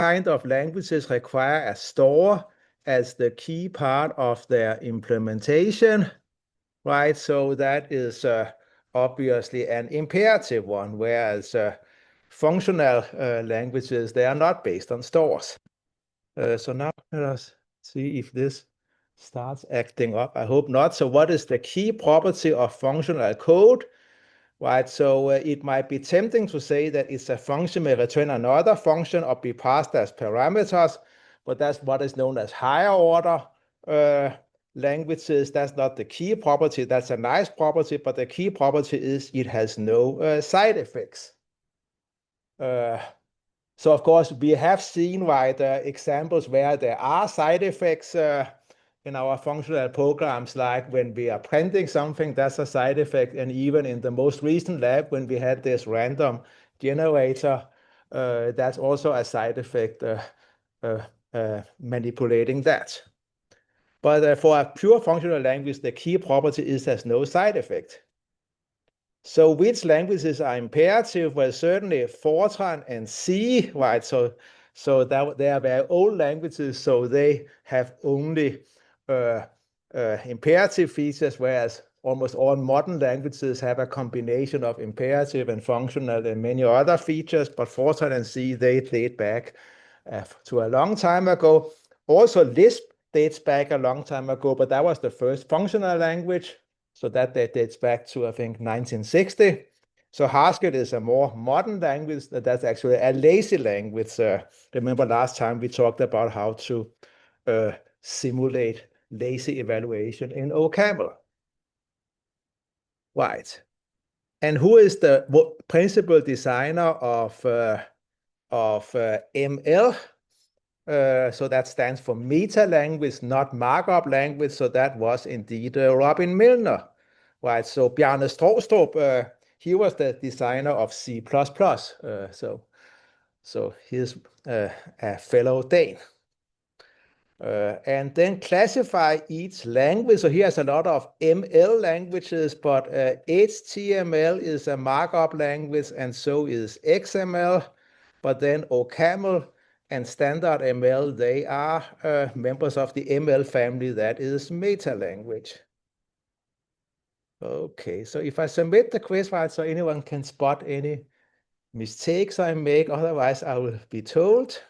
kind of languages require a store as the key part of their implementation, right? So that is obviously an imperative one, whereas functional languages, they are not based on stores. So now let us see if this starts acting up. I hope not. So what is the key property of functional code? Right, so it might be tempting to say that it's a function may return another function or be passed as parameters, but that's what is known as higher order languages. That's not the key property. That's a nice property, but the key property is it has no side effects. So of course we have seen examples where there are side effects in our functional programs, like when we are printing something, that's a side effect. And even in the most recent lab, when we had this random generator, that's also a side effect manipulating that. But for a pure functional language, the key property is there's no side effect. So which languages are imperative? Well, certainly Fortran and C, right? So that they are very old languages, so they have only imperative features, whereas almost all modern languages have a combination of imperative and functional and many other features. But Fortran and C, they date back to a long time ago. Also, Lisp dates back a long time ago, but that was the first functional language. So that dates back to, I think, 1960. So Haskell is a more modern language. That's actually a lazy language. Remember last time we talked about how to simulate lazy evaluation in OCaml. Right. And who is the principal designer of ML? So that stands for meta language, not markup language. So that was indeed Robin Milner, right? So Bjarne Stroustrup, he was the designer of C++. So he's a fellow Dane. And then classify each language. So here's a lot of ML languages, but HTML is a markup language, and so is XML. But then OCaml and standard ML, they are members of the ML family that is meta language. Okay, so if I submit the quiz, right, so anyone can spot any mistakes I make, otherwise I will be told.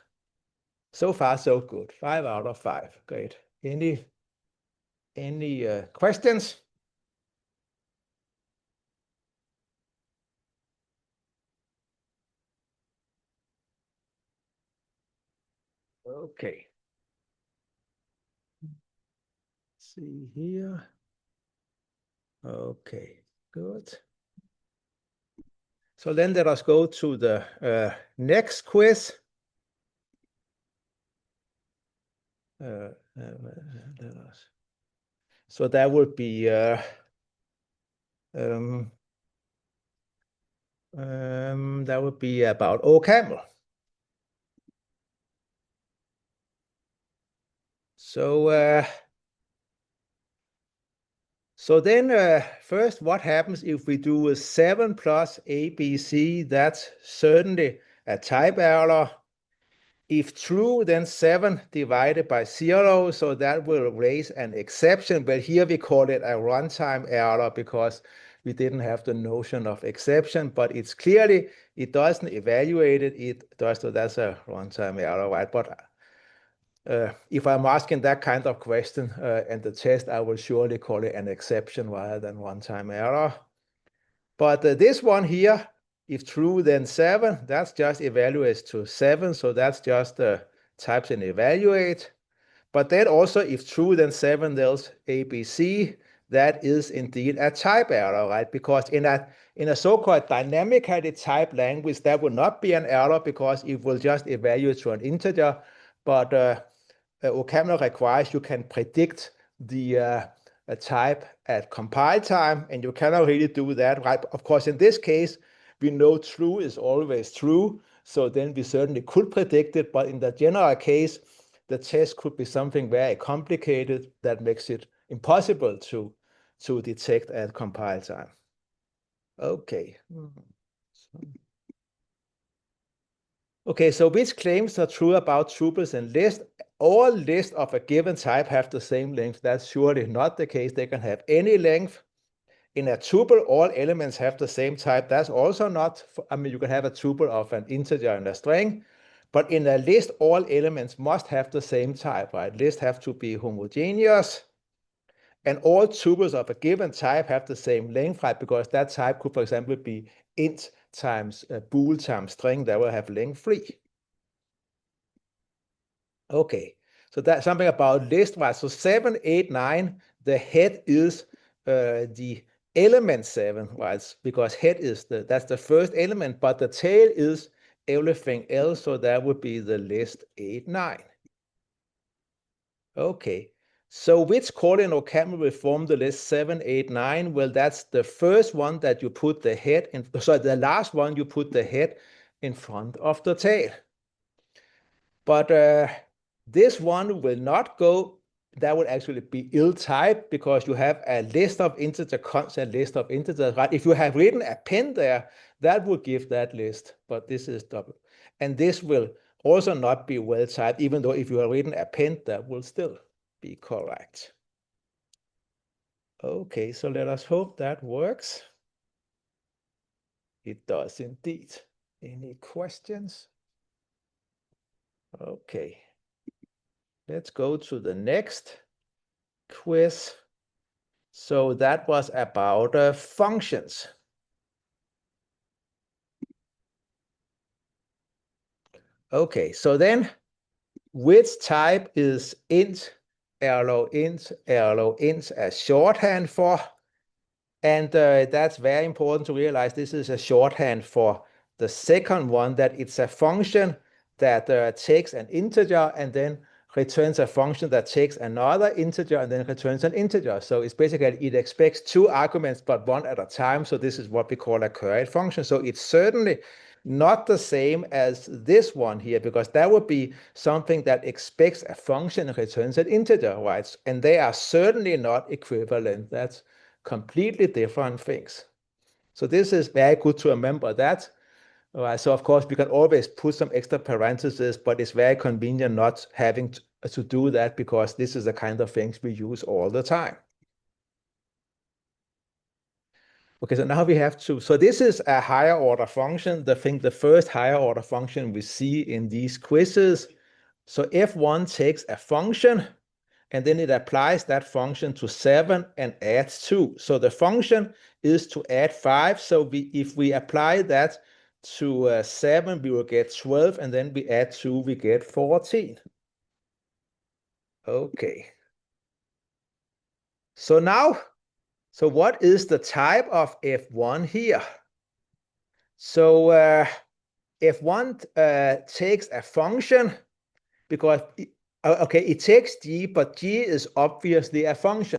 So far, so good. 5 out of 5. Great. Any questions? Okay. Let's see here. Okay, good. So then let us go to the next quiz. So that would be about OCaml. So then first, what happens if we do a 7 plus ABC? That's certainly a type error. If true, then 7 divided by 0, so that will raise an exception, but here we call it a runtime error because we didn't have the notion of exception, but it's clearly, it doesn't evaluate it, it does, so that's a runtime error, right? But if I'm asking that kind of question and the test, I will surely call it an exception rather than runtime error. But this one here, if true, then 7, that's just evaluates to 7, so that's just types in evaluate. But then also, if true, then 7 else ABC, that is indeed a type error, right? Because in a so-called dynamically typed language, that will not be an error because it will just evaluate to an integer. But OCaml requires you can predict the type at compile time, and you cannot really do that, right? Of course, in this case, we know true is always true, so then we certainly could predict it, but in the general case, the test could be something very complicated that makes it impossible to detect at compile time. Okay. Okay, so which claims are true about tuples and lists? All lists of a given type have the same length. That's surely not the case. They can have any length. In a tuple, all elements have the same type. That's also not, I mean, you can have a tuple of an integer and a string, but in a list, all elements must have the same type, right? Lists have to be homogeneous, and all tuples of a given type have the same length, right? Because that type could, for example, be int times bool times string that will have length 3. Okay, so that's something about list, right? So 7, 8, 9, the head is the element 7, right? Because head is that's the first element, but the tail is everything else, so that would be the list 8, 9. Okay, so which cardinal camel will form the list 7, 8, 9? Well, that's the first one that you put the head in, sorry, the last one you put the head in front of the tail. But this one will not go, that would actually be ill-typed because you have a list of integer constant, list of integers, right? If you have written append there, that would give that list, but this is double. And this will also not be well-typed, even though if you have written append, that will still be correct. Okay, so let us hope that works. It does indeed. Any questions? Okay. Let's go to the next quiz. So that was about functions. Okay, so then which type is int, int as shorthand for? And that's very important to realize this is a shorthand for the second one, that it's a function that takes an integer and then returns a function that takes another integer and then returns an integer. So it's basically, it expects 2 arguments, but 1 at a time. So this is what we call a curried function. So it's certainly not the same as this one here, because that would be something that expects a function and returns an integer, right? And they are certainly not equivalent. That's completely different things. So this is very good to remember that. So of course we can always put some extra parentheses, but it's very convenient not having to do that, because this is the kind of things we use all the time. Okay, so now we have to, so this is a higher order function, the first higher order function we see in these quizzes. So f1 takes a function and then it applies that function to 7 and adds 2. So the function is to add 5. So if we apply that to 7, we will get 12, and then we add 2, we get 14. Okay. So now, so what is the type of f1 here? So f1 takes a function because, okay, it takes g, but g is obviously a function.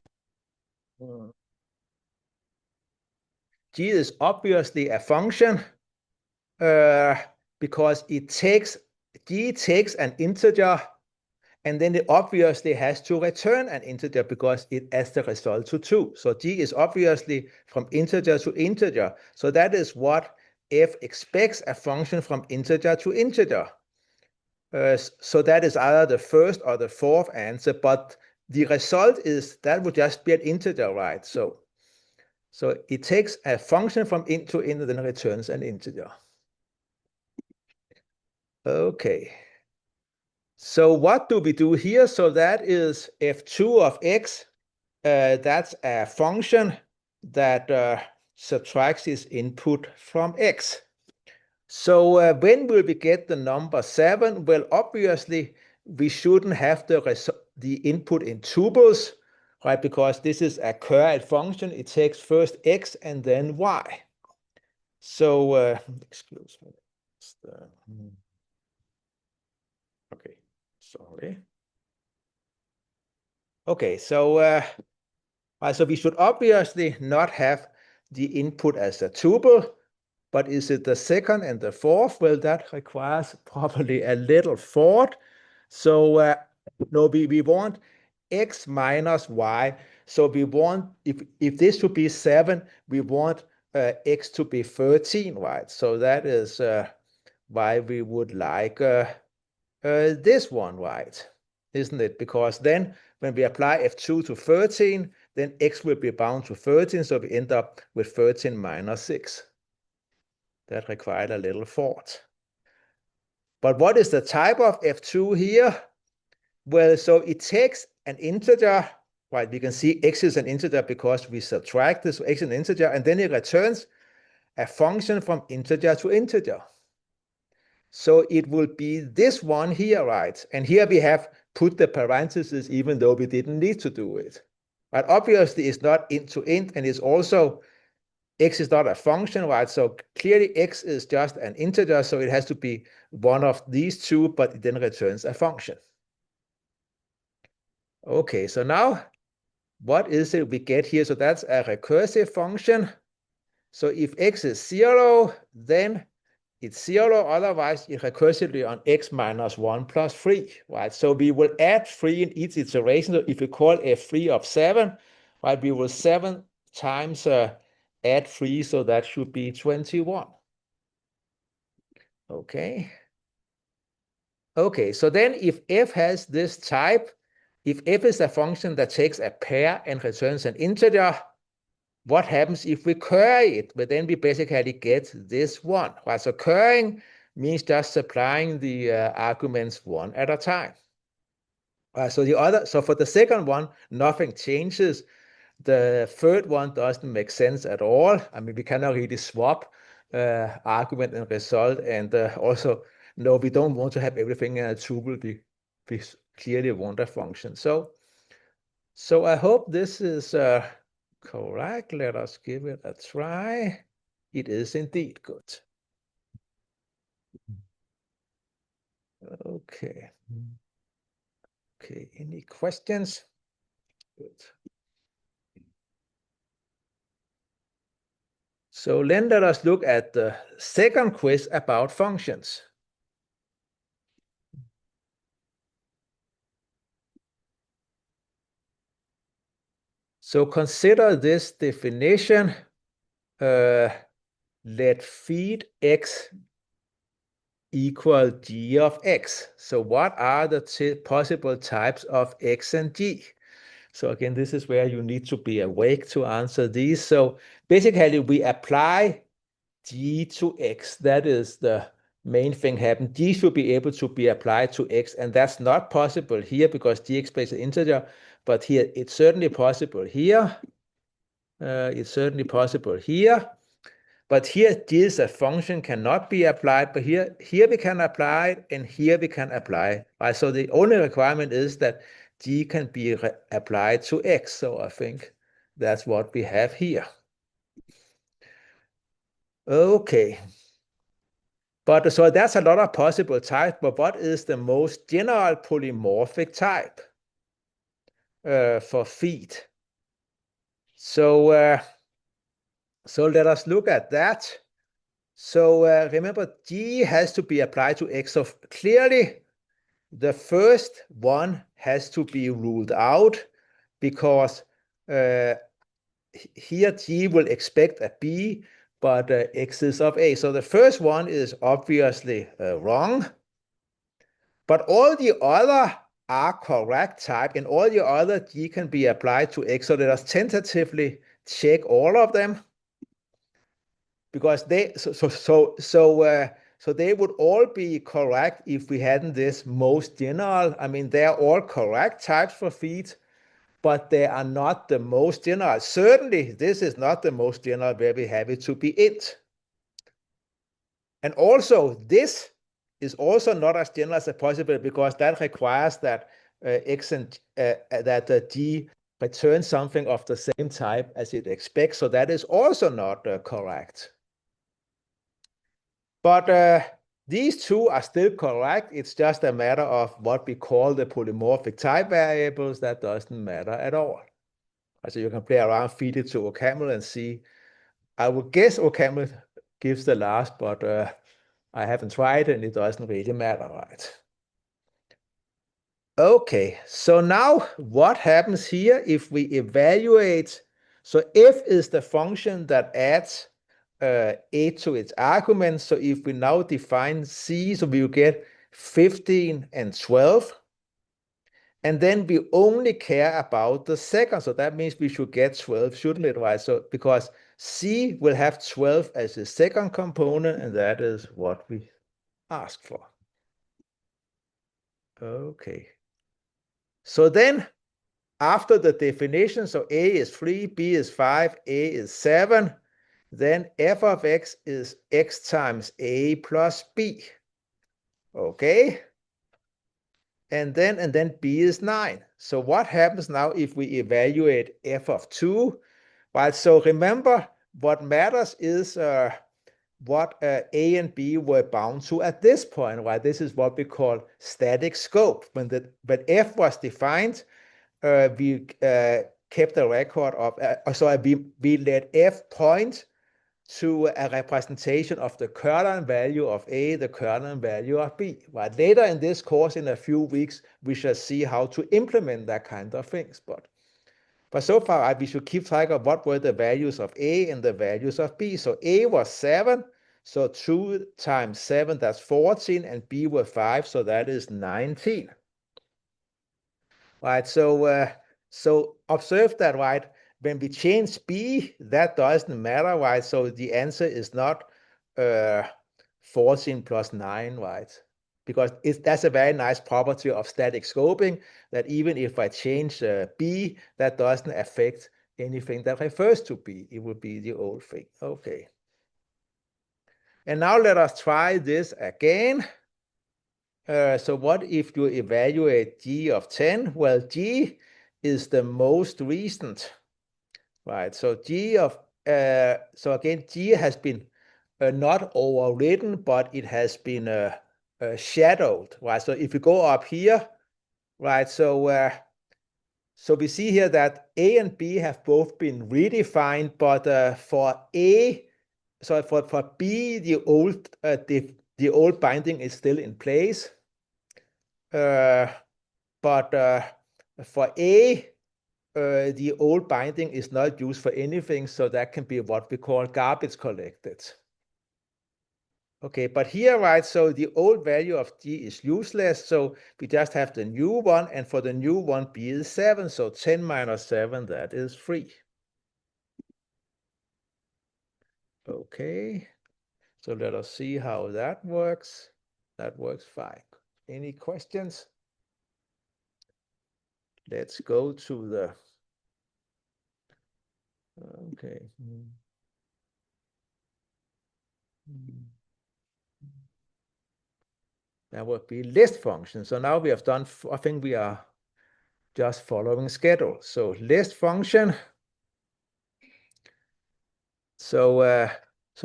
G is obviously a function because G takes an integer, and then it obviously has to return an integer because it adds the result to 2. So G is obviously from integer to integer. So that is what f expects, a function from integer to integer. So that is either the first or the fourth answer, but the result is that would just be an integer, right? So it takes a function from int to int and then returns an integer. Okay. So what do we do here? So that is f2 of x. That's a function that subtracts its input from x. So when will we get the number 7? Well, obviously, we shouldn't have the input in tuples, right? Because this is a curried function. It takes first x and then y. So, excuse me. Okay, sorry. Okay, so we should obviously not have the input as a tuple, but is it the second and the fourth? Well, that requires probably a little thought. So no, we want x minus y. So we want, if this should be 7, we want x to be 13, right? So that is why we would like this one, right? Isn't it? Because then when we apply F2 to 13, then x will be bound to 13, so we end up with 13 minus 6. That required a little thought. But what is the type of F2 here? Well, so it takes an integer, right? We can see x is an integer because we subtract this, so x is an integer, and then it returns a function from integer to integer. So it will be this one here, right? And here we have put the parentheses even though we didn't need to do it. But obviously it's not int to int, and it's also x is not a function, right? So clearly x is just an integer, so it has to be one of these two, but it then returns a function. Okay, so now what is it we get here? So that's a recursive function. So if x is 0, then it's 0, otherwise it's recursively on x minus 1 plus 3, right? So we will add 3 in each iteration. So if we call f3 of 7, right, we will 7 times add 3, so that should be 21. Okay. Okay, so then if f has this type, if f is a function that takes a pair and returns an integer, what happens if we query it? But then we basically get this one, right? So querying means just supplying the arguments one at a time. So for the second one, nothing changes. The third one doesn't make sense at all. I mean, we cannot really swap argument and result, and also, no, we don't want to have everything in a tuple. We clearly want a function. So I hope this is correct. Let us give it a try. It is indeed good. Okay. Okay, any questions? Good. So then let us look at the second quiz about functions. So consider this definition. Let feed x equal g of x. So what are the possible types of x and g? So again, this is where you need to be awake to answer these. So basically, we apply g to x. That is the main thing happen. G should be able to be applied to x, and that's not possible here because gx is an integer, but here it's certainly possible here. It's certainly possible here. But here, g is a function, cannot be applied, but here we can apply it, and here we can apply it. Right? So the only requirement is that g can be applied to x. So I think that's what we have here. Okay. But so that's a lot of possible types, but what is the most general polymorphic type for feed? So, so let us look at that. So remember, g has to be applied to x. So clearly, the first one has to be ruled out because here g will expect a b, but x is of a. So the first one is obviously wrong. But all the other are correct type, and all the other g can be applied to x. So let us tentatively check all of them, because they so they would all be correct if we hadn't this most general. I mean, they are all correct types for feed, but they are not the most general. Certainly, this is not the most general where we have it to be int. And also, this is also not as general as possible because that requires that x and that g returns something of the same type as it expects. So that is also not correct. But these two are still correct. It's just a matter of what we call the polymorphic type variables. That doesn't matter at all. So you can play around, feed it to OCaml and see. I would guess OCaml gives the last, but I haven't tried and it doesn't really matter, right? Okay, so now what happens here if we evaluate? So f is the function that adds A to its argument. So if we now define C, so we will get 15 and 12. And then we only care about the second. So that means we should get 12, shouldn't it, right? So because C will have 12 as the second component, and that is what we ask for. Okay. So then after the definition, so A is 3, B is 5, A is 7, then f of x is x times A plus B. Okay. And then B is 9. So what happens now if we evaluate f of 2? Right, so remember, what matters is what A and B were bound to at this point, right? This is what we call static scope. When f was defined, we kept a record of, we let f point to a representation of the kernel value of A, the kernel value of B. Right? Later in this course, in a few weeks, we shall see how to implement that kind of things. But so far, we should keep track of what were the values of A and the values of B. So A was 7, so 2 times 7, that's 14, and B was 5, so that is 19. Right, so observe that, right? When we change B, that doesn't matter, right? So the answer is not 14 plus 9, right? Because that's a very nice property of static scoping, that even if I change B, that doesn't affect anything that refers to B. It would be the old thing. Okay. And now let us try this again. So what if you evaluate G of 10? Well, G is the most recent, right? So so again, G has been not overridden, but it has been shadowed, right? So if you go up here, right? So we see here that A and B have both been redefined, but for A, so for B, the old binding is still in place. But for A, the old binding is not used for anything, so that can be what we call garbage collected. Okay, but here, right, so the old value of G is useless, so we just have the new one, and for the new one, B is 7, so 10 minus 7, that is 3. Okay, so let us see how that works. That works fine. Any questions? Let's go to the, okay. That would be list function. So now we have done, I think we are just following schedule. So list function. So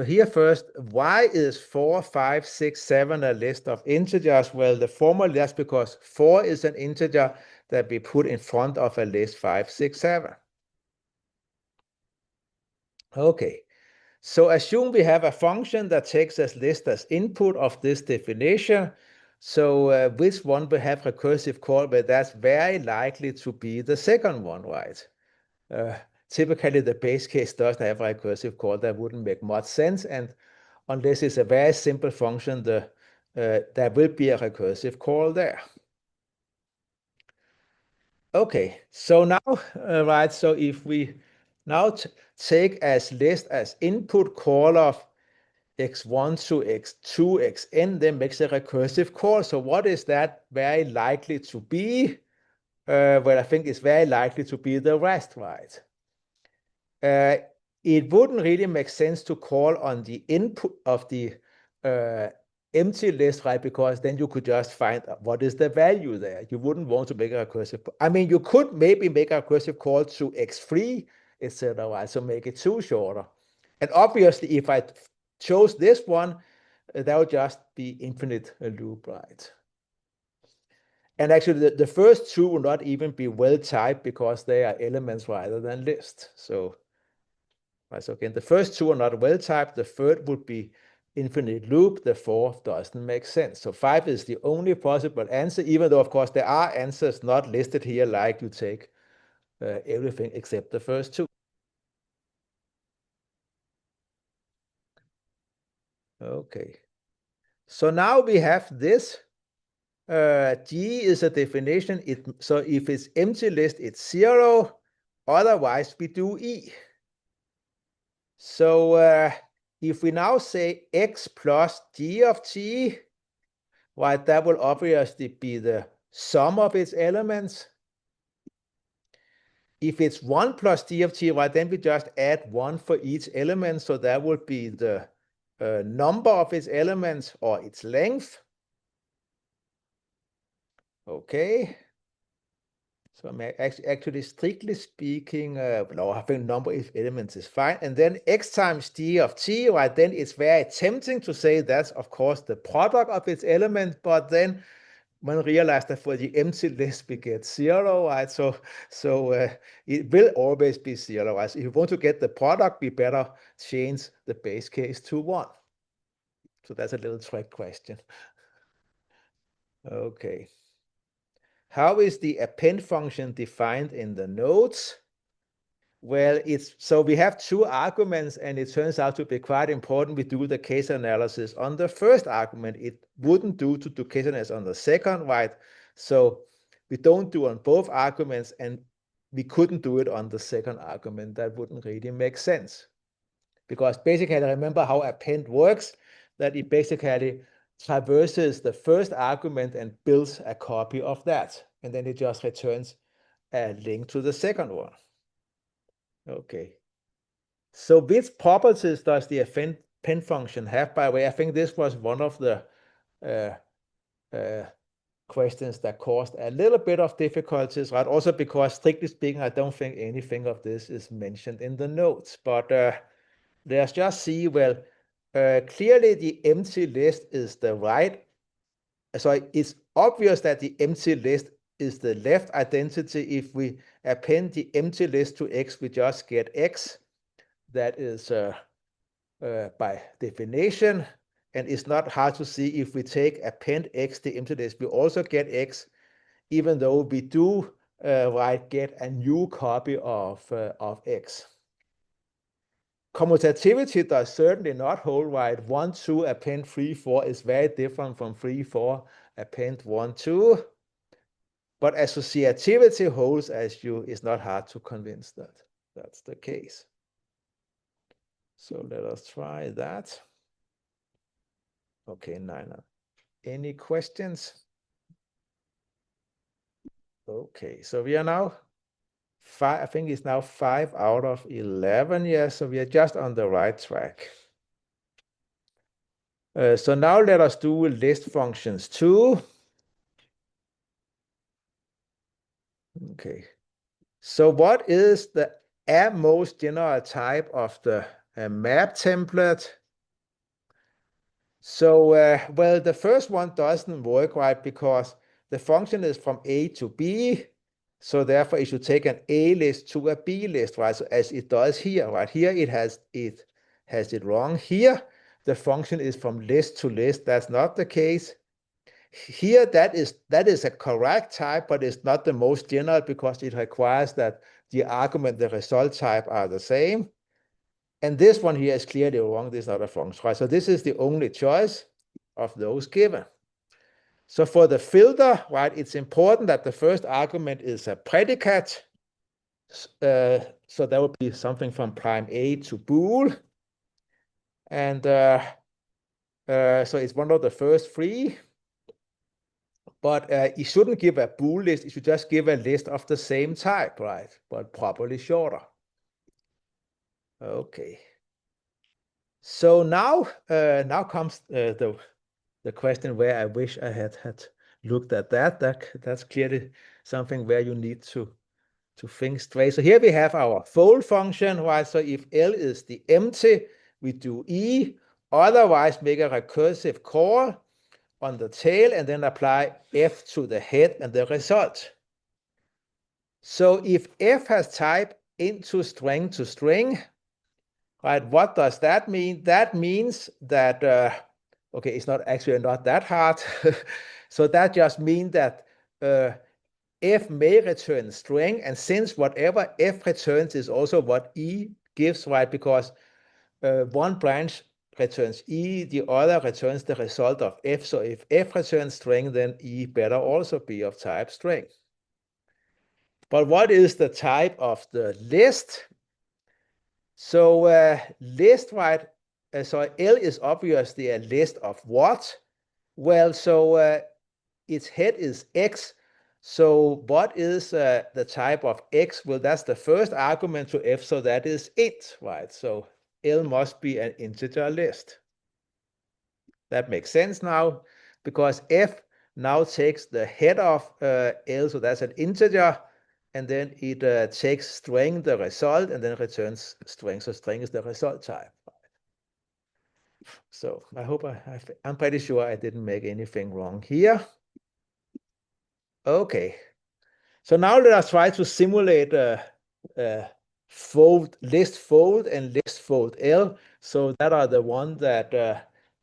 here first, why is 4, 5, 6, 7 a list of integers? Well, the formula, that's because 4 is an integer that we put in front of a list 5, 6, 7. Okay, so assume we have a function that takes as list as input of this definition. So which one will have recursive call? But that's very likely to be the second one, right? Typically, the base case doesn't have a recursive call. That wouldn't make much sense. And unless it's a very simple function, there will be a recursive call there. Okay, so now, right, so if we now take as list as input call of x1 to x2, xn, then makes a recursive call. So what is that very likely to be? Well, I think it's very likely to be the rest, right? It wouldn't really make sense to call on the input of the empty list, right? Because then you could just find what is the value there. You wouldn't want to make a recursive. I mean, you could maybe make a recursive call to x3, etc., right? So make it too shorter. And obviously, if I chose this one, that would just be infinite loop, right? And actually, the first two will not even be well typed because they are elements rather than lists. So again, the first two are not well typed. The third would be infinite loop. The fourth doesn't make sense. So 5 is the only possible answer, even though, of course, there are answers not listed here, like you take everything except the first two. Okay. So now we have this. G is a definition. So if it's empty list, it's 0. Otherwise, we do E. So if we now say x plus g of t, right, that will obviously be the sum of its elements. If it's 1 plus d of t, right, then we just add 1 for each element. So that would be the number of its elements or its length. Okay. So I'm actually strictly speaking, no, having number of elements is fine. And then x times d of t, right, then it's very tempting to say that's, of course, the product of its element, but then one realized that for the empty list we get 0, right? So it will always be 0, right? So if you want to get the product, we better change the base case to 1. So that's a little trick question. Okay. How is the append function defined in the notes? Well, so we have 2 arguments, and it turns out to be quite important we do the case analysis on the first argument. It wouldn't do to do case analysis on the second, right? So we don't do on both arguments, and we couldn't do it on the second argument. That wouldn't really make sense. Because basically, remember how append works, that it basically traverses the first argument and builds a copy of that. And then it just returns a link to the second one. Okay. So which properties does the append function have? By the way, I think this was one of the questions that caused a little bit of difficulties, right? Also because, strictly speaking, I don't think anything of this is mentioned in the notes. But let's just see, well, clearly the empty list is the right. So it's obvious that the empty list is the left identity. If we append the empty list to x, we just get x. That is by definition, and it's not hard to see if we take append x the empty list, we also get x, even though we do get a new copy of x. Commutativity does certainly not hold, right? 1, 2, append 3, 4 is very different from 3, 4, append 1, 2. But associativity holds, it's not hard to convince that that's the case. So let us try that. Okay, Nina. Any questions? Okay, so we are now I think it's now 5 out of 11. Yes, so we are just on the right track. So now let us do list functions too. Okay. So what is the most general type of the map template? So, well, the first one doesn't work, right? Because the function is from A to B. So therefore, it should take an A list to a B list, right? So as it does here, right? Here it has it wrong. Here, the function is from list to list. That's not the case. Here, that is a correct type, but it's not the most general because it requires that the argument, the result type are the same. And this one here is clearly wrong. This is not a function, right? So this is the only choice of those given. So for the filter, right, it's important that the first argument is a predicate. So that would be something from prime A to bool. And so it's one of the first 3. But it shouldn't give a bool list. It should just give a list of the same type, right? But probably shorter. Okay. So now comes the question where I wish I had looked at that. That's clearly something where you need to think straight. So here we have our fold function, right? So if L is the empty, we do E. Otherwise, make a recursive call on the tail and then apply F to the head and the result. So if F has type into string to string, right, what does that mean? That means that, okay, it's not that hard. So that just means that F may return string, and since whatever F returns is also what E gives, right, because one branch returns E, the other returns the result of F. So if F returns string, then E better also be of type string. But what is the type of the list? So list, right? So L is obviously a list of what? Well, so its head is X. So what is the type of X? Well, that's the first argument to F, so that is int, right? So L must be an integer list. That makes sense now, because F now takes the head of L, so that's an integer, and then it takes string, the result, and then returns string. So string is the result type. So I hope I'm pretty sure I didn't make anything wrong here. Okay. So now let us try to simulate list fold and list fold L. So that are the ones that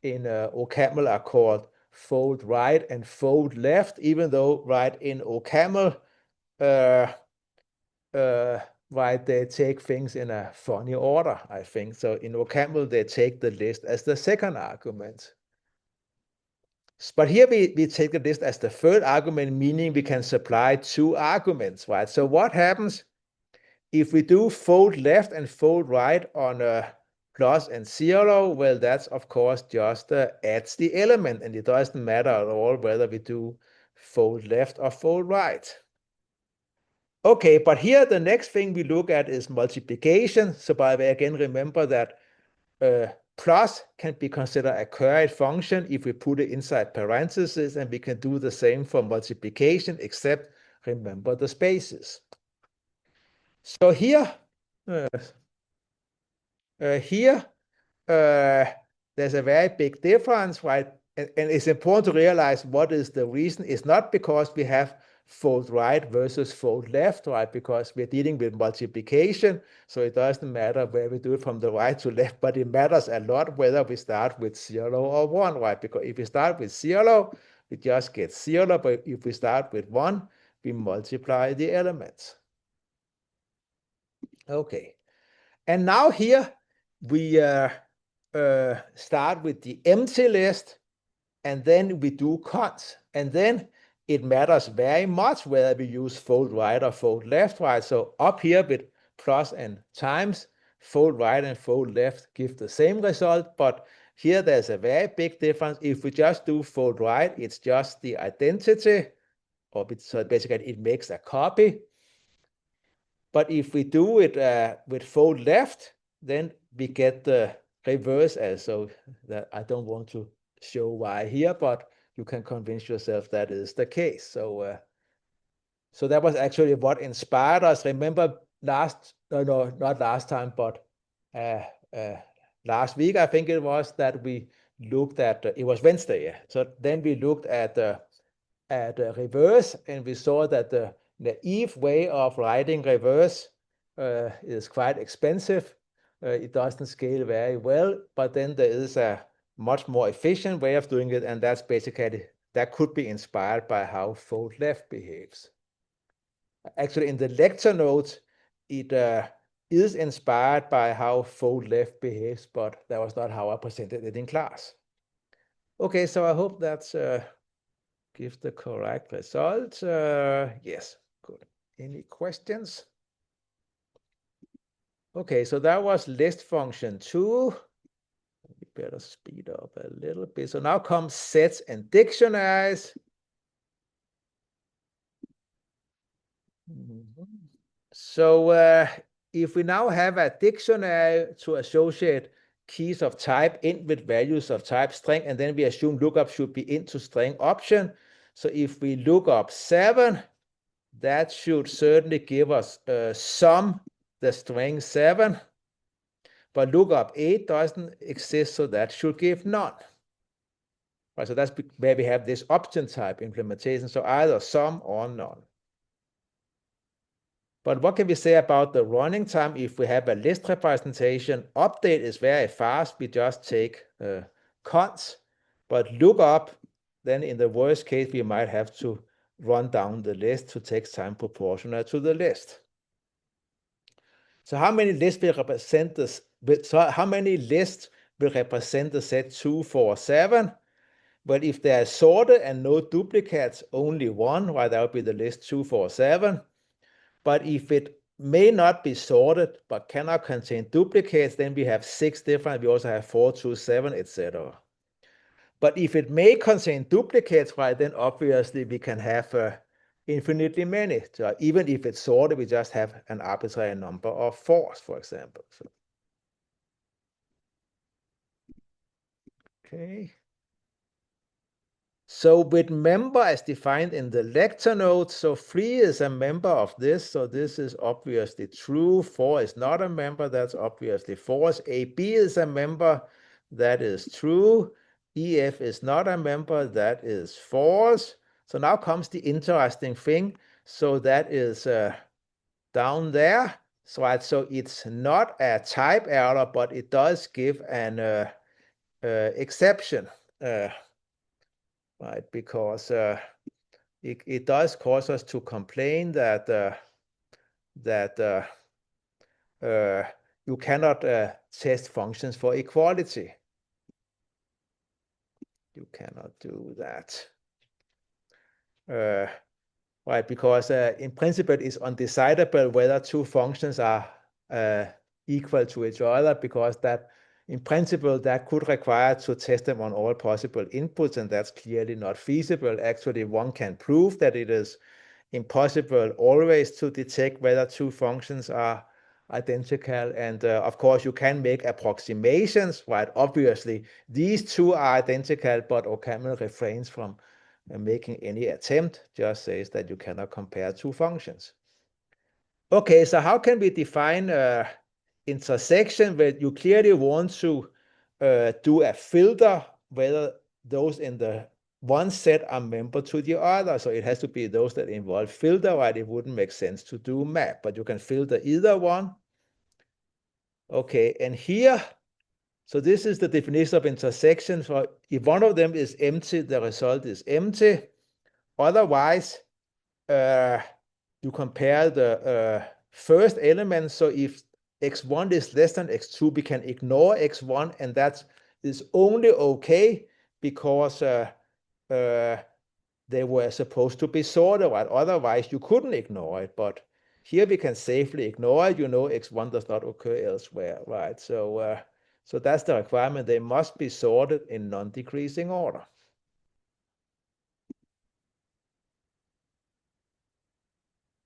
in OCaml are called fold right and fold left, even though right in OCaml, right, they take things in a funny order, I think. So in OCaml, they take the list as the second argument. But here we take the list as the third argument, meaning we can supply two arguments, right? So what happens if we do fold left and fold right on plus and 0? Well, that's of course just adds the element, and it doesn't matter at all whether we do fold left or fold right. Okay, but here the next thing we look at is multiplication. So by the way, again, remember that plus can be considered a curried function if we put it inside parentheses, and we can do the same for multiplication, except remember the spaces. So here, there's a very big difference, right? And it's important to realize what is the reason. It's not because we have fold right versus fold left, right? Because we're dealing with multiplication, so it doesn't matter where we do it from the right to left, but it matters a lot whether we start with 0 or 1, right? Because if we start with 0, we just get 0, but if we start with 1, we multiply the elements. Okay, and now here we start with the empty list, and then we do cons, and then it matters very much whether we use fold right or fold left, right? So up here with plus and times, fold right and fold left give the same result, but here there's a very big difference. If we just do fold right, it's just the identity, or so basically it makes a copy. But if we do it with fold left, then we get the reverse also. That I don't want to show why here, but you can convince yourself that is the case. So so that was actually what inspired us. Remember not last time, but last week, I think it was, that we looked at, it was Wednesday, yeah. So then we looked at reverse, and we saw that the naive way of writing reverse is quite expensive. It doesn't scale very well, but then there is a much more efficient way of doing it, and that's basically, that could be inspired by how fold left behaves. Actually, in the lecture notes, it is inspired by how fold left behaves, but that was not how I presented it in class. Okay, so I hope that's gives the correct result. Yes, good. Any questions? Okay, so that was list function 2. We better speed up a little bit. So now comes sets and dictionaries. So if we now have a dictionary to associate keys of type int with values of type string, and then we assume lookup should be int to string option. So if we look up 7, that should certainly give us sum, the string 7. But lookup 8 doesn't exist, so that should give none. Right, so that's where we have this option type implementation, so either sum or none. But what can we say about the running time if we have a list representation? Update is very fast. We just take cons. But lookup, then in the worst case, we might have to run down the list to take time proportional to the list. So how many lists will represent this? So how many lists will represent the set 2, 4, 7. Well, if they are sorted and no duplicates, only one, right? That would be the list 2, 4, 7. But if it may not be sorted but cannot contain duplicates, then we have 6 different. We also have 4, 2, 7, etc. But if it may contain duplicates, right, then obviously we can have infinitely many. So even if it's sorted, we just have an arbitrary number of 4s, for example. So, okay. So with member as defined in the lecture notes, so 3 is a member of this, so this is obviously true. 4 is not a member, that's obviously false. AB is a member, that is true. EF is not a member, that is false. So now comes the interesting thing. So that is down there. So it's not a type error, but it does give an exception. Right, because it does cause us to complain that you cannot test functions for equality. You cannot do that. Right, because in principle it's undecidable whether two functions are equal to each other, because that in principle that could require to test them on all possible inputs, and that's clearly not feasible. Actually, one can prove that it is impossible always to detect whether two functions are identical, and of course you can make approximations, right? Obviously these two are identical, but OCaml refrains from making any attempt, just says that you cannot compare two functions. Okay, so how can we define intersection where you clearly want to do a filter whether those in the one set are member to the other? So it has to be those that involve filter, right? It wouldn't make sense to do map, but you can filter either one. Okay, and here, so this is the definition of intersection. So if one of them is empty, the result is empty. Otherwise, you compare the first element. So if x1 is less than x2, we can ignore x1, and that is only okay because they were supposed to be sorted, right? Otherwise, you couldn't ignore it. But here we can safely ignore it. You know, x1 does not occur elsewhere, right? So, so that's the requirement. They must be sorted in non-decreasing order.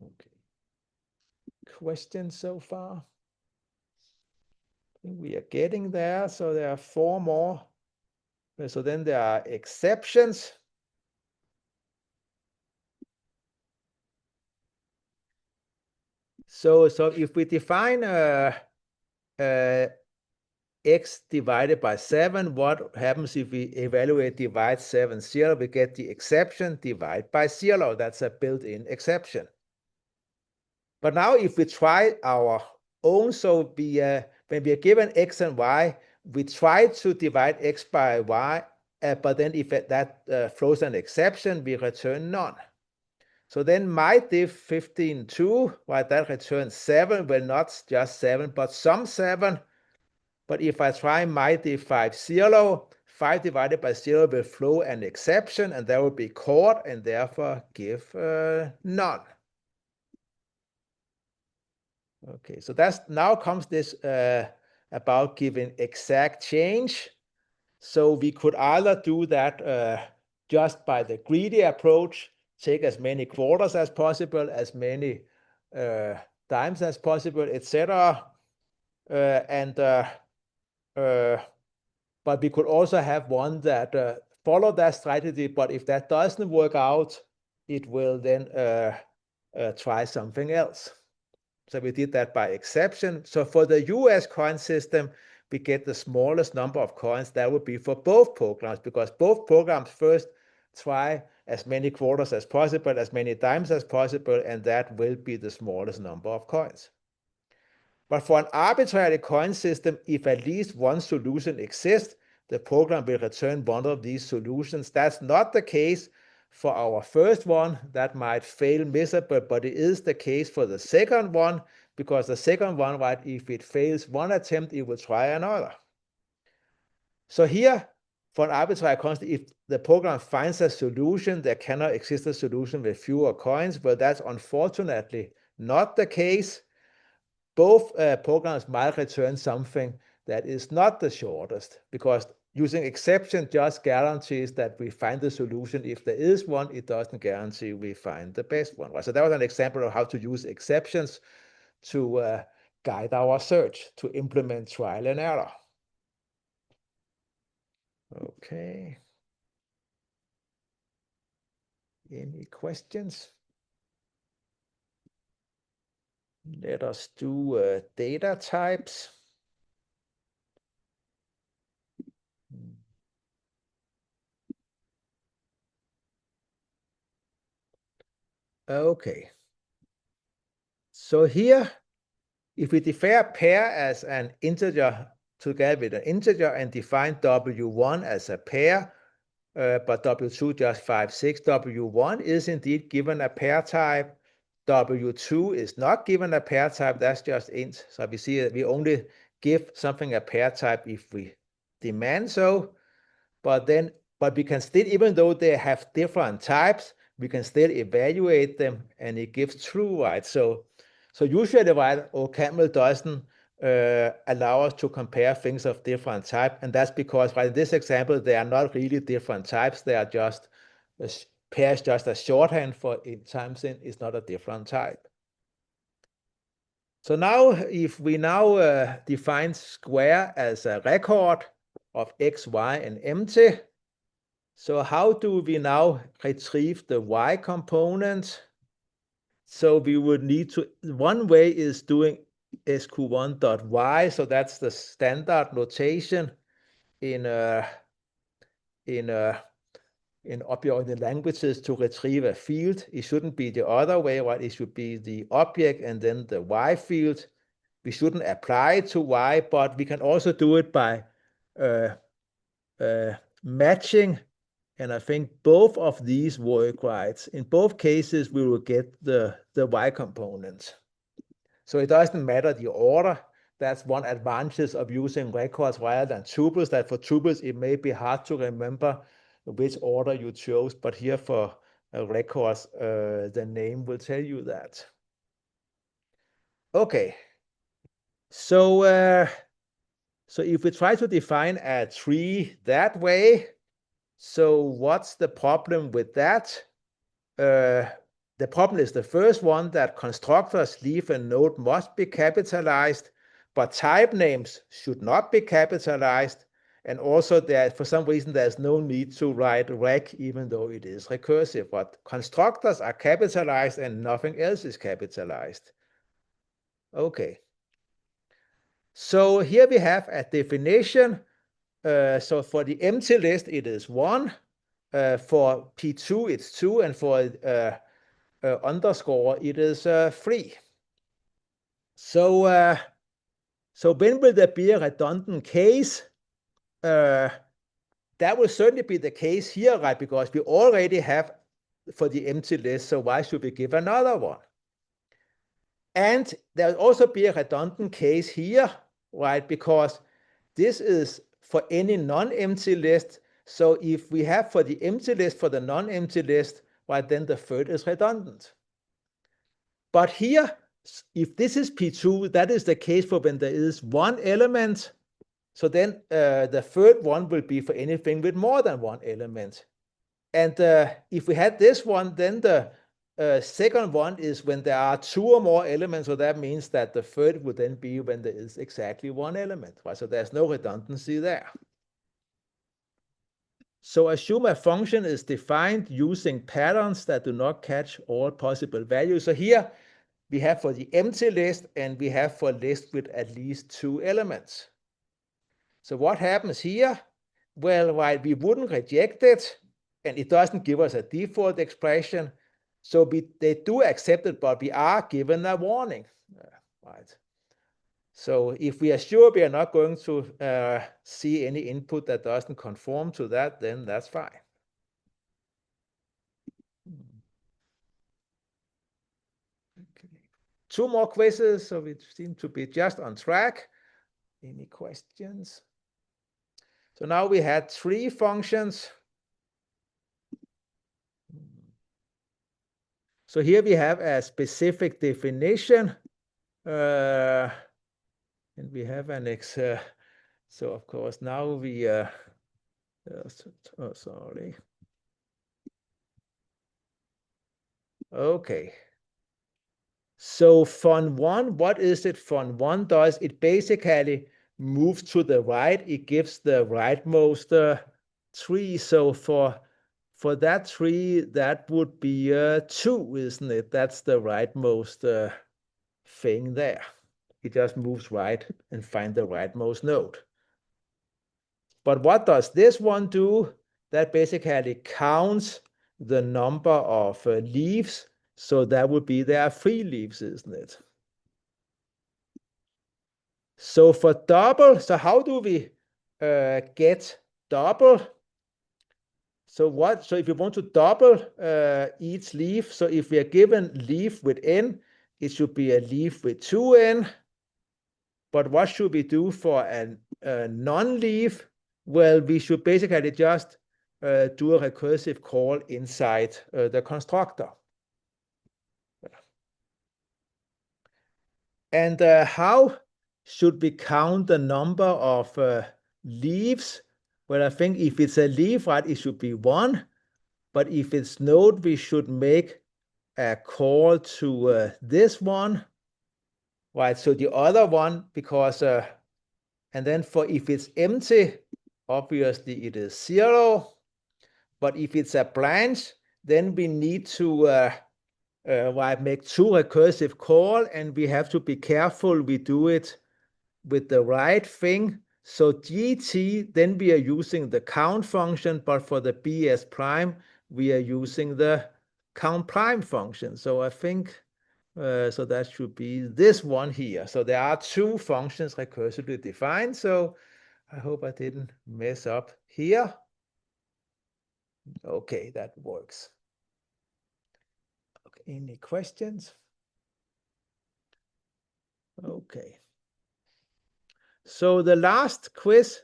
Okay. Questions so far? I think we are getting there. So there are 4 more. So then there are exceptions. So if we define x divided by 7, what happens if we evaluate divide 7, 0? We get the exception divide by 0. That's a built-in exception. But now if we try our own, so when we are given x and y, we try to divide x by y, but then if that throws an exception, we return none. So then my diff 15,2, right, that returns 7, well, not just 7, but some 7. But if I try my diff 5,0, 5 divided by 0 will throw an exception, and that will be caught, and therefore give none. Okay, so that's now comes this about giving exact change. So we could either do that just by the greedy approach, take as many quarters as possible, as many dimes as possible, etc. But we could also have one that follow that strategy, but if that doesn't work out, it will then try something else. So we did that by exception. So for the US coin system, we get the smallest number of coins. That would be for both programs, because both programs first try as many quarters as possible, as many dimes as possible, and that will be the smallest number of coins. But for an arbitrary coin system, if at least one solution exists, the program will return one of these solutions. That's not the case for our first one. That might fail miserably, but it is the case for the second one, because the second one, right, if it fails one attempt, it will try another. So here, for an arbitrary constant, if the program finds a solution, there cannot exist a solution with fewer coins. Well, that's unfortunately not the case. Both programs might return something that is not the shortest, because using exception just guarantees that we find the solution. If there is one, it doesn't guarantee we find the best one. So that was an example of how to use exceptions to guide our search, to implement trial and error. Okay. Any questions? Let us do data types. Okay. So here, if we declare pair as an integer together with an integer and define W1 as a pair, but W2 just 5, 6, W1 is indeed given a pair type. W2 is not given a pair type, that's just int. So we see that we only give something a pair type if we demand so, but we can still, even though they have different types, we can still evaluate them and it gives true, right? So usually, right, OCaml doesn't allow us to compare things of different type, and that's because, right, in this example, they are not really different types. They are just pairs, just a shorthand for int times int is not a different type. So now, if we now define square as a record of x, y, and empty, so how do we now retrieve the y component? So we would need to, one way is doing sq1.y, so that's the standard notation in object languages to retrieve a field. It shouldn't be the other way, right? It should be the object and then the y field. We shouldn't apply it to y, but we can also do it by matching. And I think both of these work, right? In both cases, we will get the y component. So it doesn't matter the order. That's one advantage of using records rather than tuples, that for tuples, it may be hard to remember which order you chose, but here for records, the name will tell you that. Okay. So if we try to define a tree that way, so what's the problem with that? The problem is the first one, that constructors leave a node must be capitalized, but type names should not be capitalized. And also there, for some reason, there's no need to write rec, even though it is recursive, but constructors are capitalized and nothing else is capitalized. Okay. So here we have a definition. So for the empty list, it is 1. For P2, it's 2. And for underscore, it is 3. So when will there be a redundant case? That will certainly be the case here, right? Because we already have for the empty list, so why should we give another one? And there will also be a redundant case here, right? Because this is for any non-empty list. So if we have for the empty list, for the non-empty list, right, then the third is redundant. But here, if this is P2, that is the case for when there is one element. So then the third one will be for anything with more than one element. And if we had this one, then the second one is when there are 2 or more elements. So that means that the third would then be when there is exactly one element, right? So there's no redundancy there. So assume a function is defined using patterns that do not catch all possible values. So here we have for the empty list and we have for a list with at least 2 elements. So what happens here? Well, while we wouldn't reject it, and it doesn't give us a default expression, so they do accept it, but we are given a warning, right? So if we are sure we are not going to see any input that doesn't conform to that, then that's fine. Okay. 2 more quizzes, so we seem to be just on track. Any questions? So now we had 3 functions. So here we have a specific definition, and we have an so of course now we sorry. Okay. So fun1, what is it fun1 does? It basically moves to the right. It gives the rightmost tree. So for that tree, that would be 2, isn't it? That's the rightmost thing there. It just moves right and find the rightmost node. But what does this one do? That basically counts the number of leaves. So that would be there are 3 leaves, isn't it? So for double, so how do we get double? So if you want to double each leaf, so if we are given leaf with n, it should be a leaf with 2n. But what should we do for a non-leaf? Well, we should basically just do a recursive call inside the constructor. And how should we count the number of leaves? Well, I think if it's a leaf, right, it should be 1. But if it's node, we should make a call to this one, right? So the other one, because, and then for if it's empty, obviously it is 0. But if it's a branch, then we need to make 2 recursive call, and we have to be careful we do it with the right thing. So gt, then we are using the count function, but for the bs prime, we are using the count prime function. So I think, so that should be this one here. So there are 2 functions recursively defined. So I hope I didn't mess up here. Okay, that works. Okay, any questions? Okay. So the last quiz,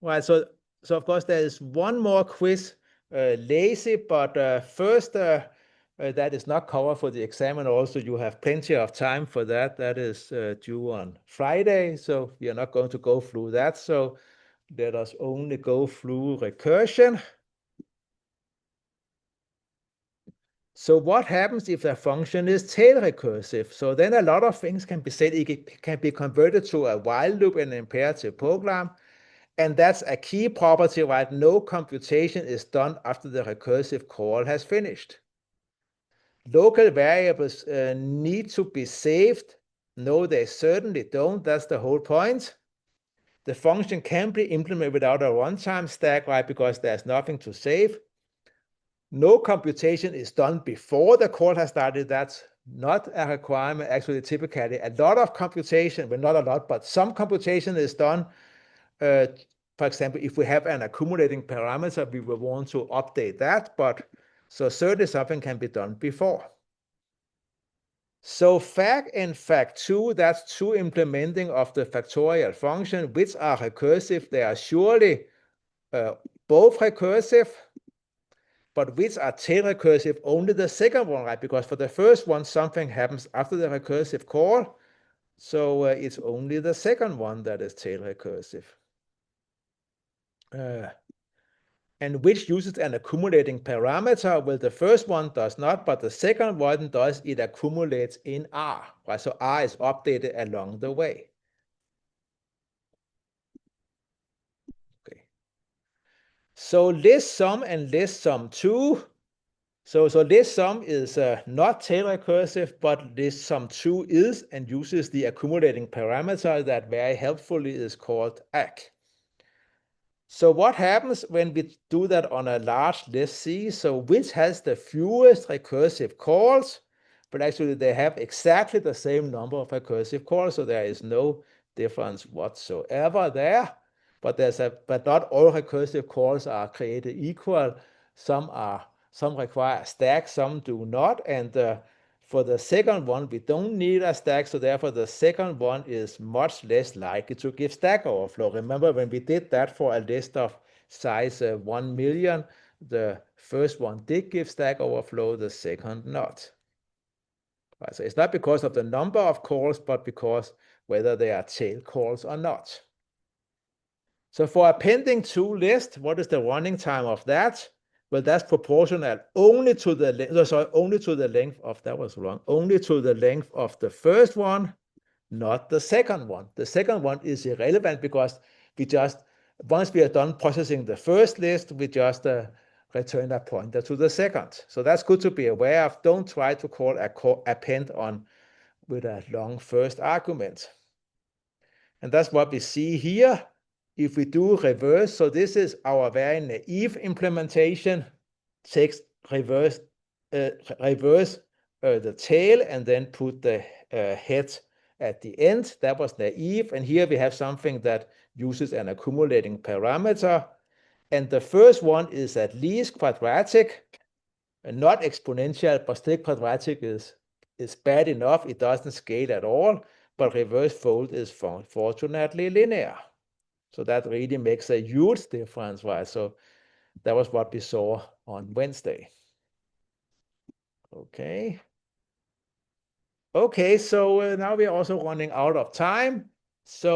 well, so of course there is one more quiz, lazy, but first that is not covered for the exam, and also you have plenty of time for that. That is due on Friday, so we are not going to go through that. So let us only go through recursion. So what happens if a function is tail recursive? So then a lot of things can be said. It can be converted to a while loop and an imperative program. And that's a key property, right? No computation is done after the recursive call has finished. Local variables need to be saved. No, they certainly don't. That's the whole point. The function can be implemented without a runtime stack, right? Because there's nothing to save. No computation is done before the call has started. That's not a requirement. Actually, typically, a lot of computation, well, not a lot, but some computation is done. For example, if we have an accumulating parameter, we will want to update that, but so certainly something can be done before. So fact and fact2, that's 2 implementing of the factorial function, which are recursive. They are surely both recursive, but which are tail recursive, only the second one, right? Because for the first one, something happens after the recursive call. So it's only the second one that is tail recursive. And which uses an accumulating parameter. Well, the first one does not, but the second one does. It accumulates in R, right? So R is updated along the way. Okay. So list sum and list sum 2. So list sum is not tail recursive, but list sum 2 is, and uses the accumulating parameter that very helpfully is called ACK. So what happens when we do that on a large list C? So which has the fewest recursive calls, but actually they have exactly the same number of recursive calls, so there is no difference whatsoever there. But not all recursive calls are created equal. Some require a stack, some do not, and For the second one, we don't need a stack, so therefore the second one is much less likely to give stack overflow. Remember when we did that for a list of size 1 million, the first one did give stack overflow, the second not. Right, so it's not because of the number of calls, but because whether they are tail calls or not. So for appending two lists, what is the running time of that? Well, that's proportional only to the length of, that was wrong, only to the length of the first one, not the second one. The second one is irrelevant because once we are done processing the first list, we just return a pointer to the second. So that's good to be aware of. Don't try to call append on with a long first argument. And that's what we see here. If we do reverse, so this is our very naive implementation, takes reverse the tail and then put the head at the end. That was naive. And here we have something that uses an accumulating parameter. And the first one is at least quadratic, and not exponential, but still quadratic is bad enough. It doesn't scale at all, but reverse fold is fortunately linear. So that really makes a huge difference, right? So that was what we saw on Wednesday. Okay. Okay, so now we are also running out of time. So